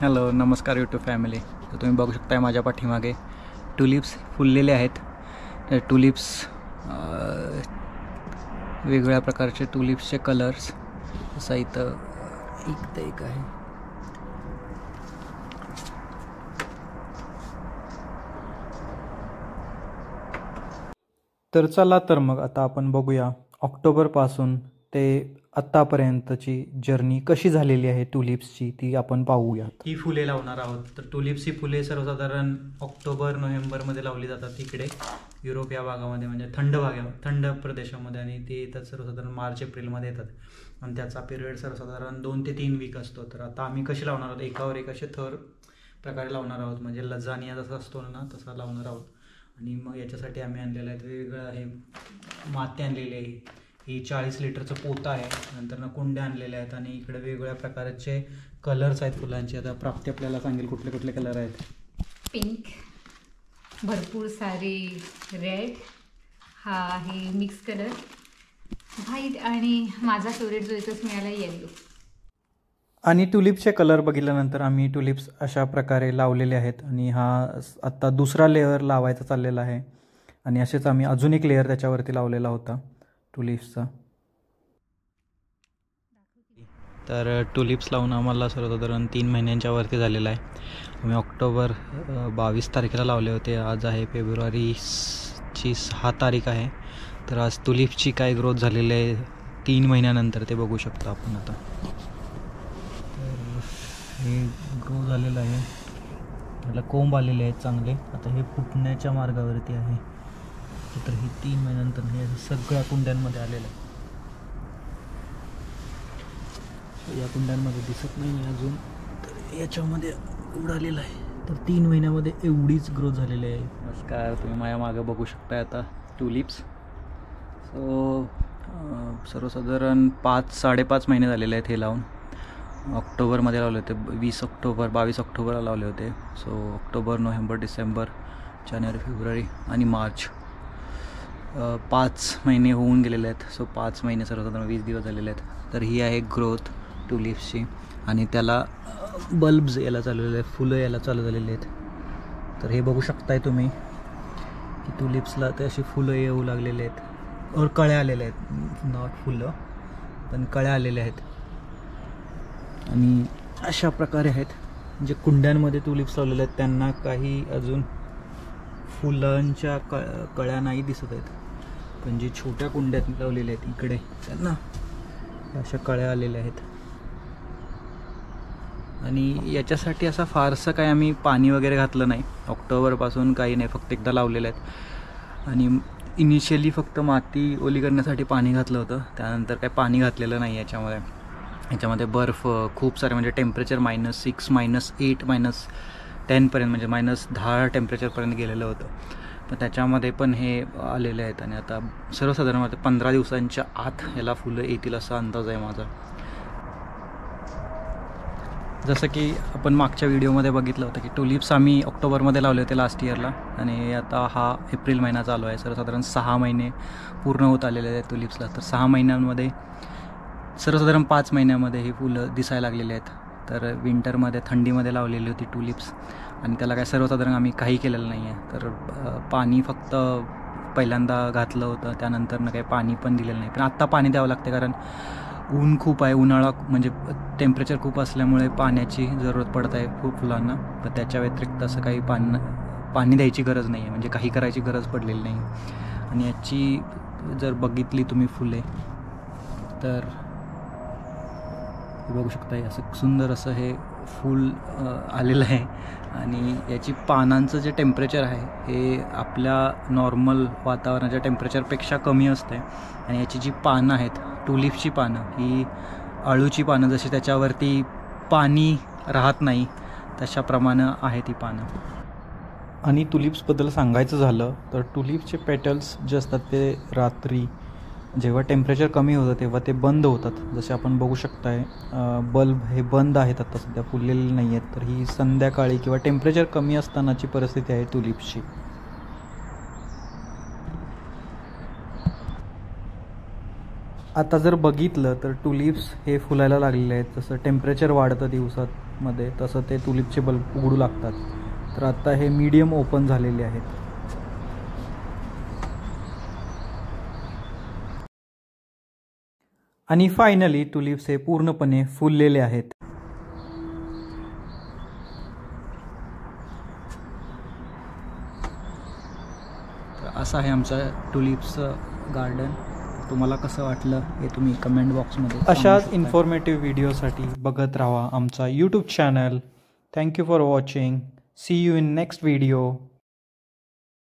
Hello नमस्कार YouTube family. तर तुम्ही बघू शकता माझ्या पाठीमागे टुलिप्स फुललेले आहेत. टुलिप्स वेगवेगळ्या प्रकारचे टुलिप्सचे कलर्स जसं इथं एक आहे. तर चला तर मग आता आपण बघूया ऑक्टोबरपासून ते आत्तापर्यंतची जर्नी कशी झालेली आहे टुलिप्सची, ती आपण पाहूयात. ही फुले लावणार आहोत. तर टुलिप्स ही फुले सर्वसाधारण ऑक्टोबर नोव्हेंबरमध्ये लावली जातात तिकडे युरोप या भागामध्ये, म्हणजे थंड प्रदेशामध्ये, आणि ते येतात सर्वसाधारण मार्च एप्रिलमध्ये येतात आणि त्याचा पिरियड सर्वसाधारण 2 ते 3 वीक असतो. तर आता आम्ही कशी लावणार आहोत, एकावर एक असे थर प्रकारे लावणार आहोत, म्हणजे लजानिया जसा असतो ना तसा लावणार आहोत. आणि मग याच्यासाठी आम्ही आणलेलं आहे वेगवेगळं आहे, माती आणलेली आहे, ही 40 लिटरचं पोतं आहे, नंतर कुंड्या आणलेल्या आहेत, आणि इकडे वेगवेगळ्या प्रकारचे कलर्स आहेत फुलांचे. आता प्राप्ती आपल्याला सांगेल कुठले कुठले कलर आहेत. पिंक, भरपूर सारे रेड, हा आहे मिक्स कलर, व्हाईट, आणि माझा फेवरेट जो इथंच मिळाला येलो. आणि टुलिप्सचे कलर बघितल्यानंतर आम्ही टुलिप्स अशा प्रकारे लावलेले आहेत आणि हा आत्ता दुसरा लेअर लावायचा चाललेला आहे. आणि असेच आम्ही अजून एक लेअर त्याच्यावरती लावलेला होता टुलिप्सचा. तर टुलिप्स लावून आम्हाला सर्वसाधारण 3 महिन्यांच्या वरती झालेला आहे. आम्ही ऑक्टोबर 22 तारखेला लावले होते. आज आहे फेब्रुवारीची 6 तारीख आहे. तर आज टुलिप्सची काय ग्रोथ झालेली आहे 3 महिन्यानंतर ते बघू शकतो आपण. आता तर हे ग्रो झालेलं आहे, त्याला कोंब आलेले आहेत चांगले. आता हे फुटण्याच्या मार्गावरती आहे. तर हे 3 महिन्यानंतर हे सगळ्या कुंड्यांमध्ये आलेलं आहे. या कुंड्यांमध्ये दिसत नाही अजून, तर याच्यामध्ये उडालेलं आहे. तर 3 महिन्यामध्ये एवढीच ग्रोथ झालेली आहे. नमस्कार, तुम्ही माझ्या मागे बघू शकता आता टुलिप्स. सर्वसाधारण 5-5.5 महिने झालेले आहेत हे लावून. ऑक्टोबरमध्ये लावले होते, 22 ऑक्टोबरला लावले होते. ऑक्टोबर, नोव्हेंबर, डिसेंबर, जानेवारी, फेब्रुवारी आणि मार्च, 5 महिने होऊन गेलेले आहेत. 5 महिने सर्वसाधारण 20 दिवस झालेले आहेत. तर ही आहे ग्रोथ टुलिप्सची, आणि त्याला बल्ब्स यायला चाललेले आहेत, फुलं यायला चालू झालेली आहेत. तर हे बघू शकताय तुम्ही की टुलिप्सला ते अशी फुलं येऊ लागलेले आहेत, और कळ्या आलेल्या आहेत, नॉट फुलं पण कळ्या आलेल्या आहेत. आणि अशा प्रकारे आहेत जे कुंड्यांमध्ये टुलिप्स लावलेले आहेत त्यांना काही अजून फुलांच्या कळ्या नाही दिसत आहेत, पण जे छोट्या कुंड्यात लावलेले आहेत इकडे त्यांना अशा कळ्या आलेल्या आहेत. आणि याच्यासाठी असं फारसं काही आम्ही पाणी वगैरे घातलं नाही ऑक्टोबरपासून, काही नाही, फक्त एकदा लावलेलं आहेत. आणि इनिशियली फक्त माती ओली करण्यासाठी पाणी घातलं होतं, त्यानंतर काही पाणी घातलेलं नाही. याच्यामध्ये बर्फ खूप सारे, म्हणजे टेम्परेचर -6, -8, -10पर्यंत, म्हणजे -10 टेम्परेचरपर्यंत गेलेलं होतं. पण त्याच्यामध्ये पण हे आलेले आहेत. आणि आता सर्वसाधारण 15 दिवसांच्या आत ह्याला फुलं येतील असा अंदाज आहे माझा. जसं की आपण मागच्या व्हिडिओमध्ये बघितलं होतं की टुलिप्स आम्ही ऑक्टोबरमध्ये लावले होते लास्ट इयरला, आणि आता हा एप्रिल महिना चालू आहे. सर्वसाधारण 6 महिने पूर्ण होत आलेले आहेत टुलिप्सला. तर 6 महिन्यांमध्ये सर्वसाधारण 5 महिन्यामध्ये ही फुलं दिसायला लागलेली आहेत. तर विंटरमध्ये, थंडीमध्ये लावलेली होती टुलिप्स, आणि त्याला काय सर्वसाधारण आम्ही काही केलेलं नाही आहे. तर पाणी फक्त पहिल्यांदा घातलं होतं, त्यानंतरनं काही पाणी पण दिलेलं नाही. पण आत्ता पाणी द्यावं लागते कारण ऊन खूप आहे, उन्हाळा म्हणजे टेम्परेचर खूप असल्यामुळे पाण्याची जरूरत पडत आहे खूप फुलांना. तर त्याच्या व्यतिरिक्त असं काही पाणी द्यायची गरज नाही आहे, म्हणजे काही करायची गरज पडलेली नाही. आणि याची जर बघितली तुम्ही फुले तर बघू शकता, असं सुंदर असं हे फूल आलेलं आहे. आणि याची पानांचं जे टेम्परेचर आहे हे आपल्या नॉर्मल वातावरणाच्या टेम्परेचरपेक्षा कमी असते. आणि याची जी पानं आहेत, टुलिप्सची पानं, ही अळूची पानं जशी त्याच्यावरती पाणी राहत नाही तशाप्रमाणे आहे ती पानं. आणि टुलिप्सबद्दल सांगायचं झालं तर टुलिप्सचे पेटल्स जे असतात ते रात्री जेव्हा टेम्परेचर कमी होतं तेव्हा ते बंद होतात. जसे आपण बघू शकताय बल्ब हे बंद आहेत, आता सध्या फुललेले नाही आहेत. तर ही संध्याकाळी किंवा टेम्परेचर कमी असतानाची परिस्थिती आहे टुलिप्सची. आता जर बघितलं तर टुलिप्स हे फुलायला लागलेले आहेत. जसं टेम्परेचर वाढतं दिवसामध्ये तसं ते टुलिपचे बल्ब उघडू लागतात. तर आता हे मीडियम ओपन झालेले आहेत. आणि फायनली टुलिप्स हे पूर्णपणे फुललेले आहेत. तर असं आहे आमचं टुलिप्सचं गार्डन. तुम्हाला कसं वाटलं हे तुम्ही कमेंट बॉक्समध्ये अशाच इन्फॉर्मेटिव्ह व्हिडिओसाठी बघत राहा आमचा YouTube channel. Thank you for watching. See you in next video.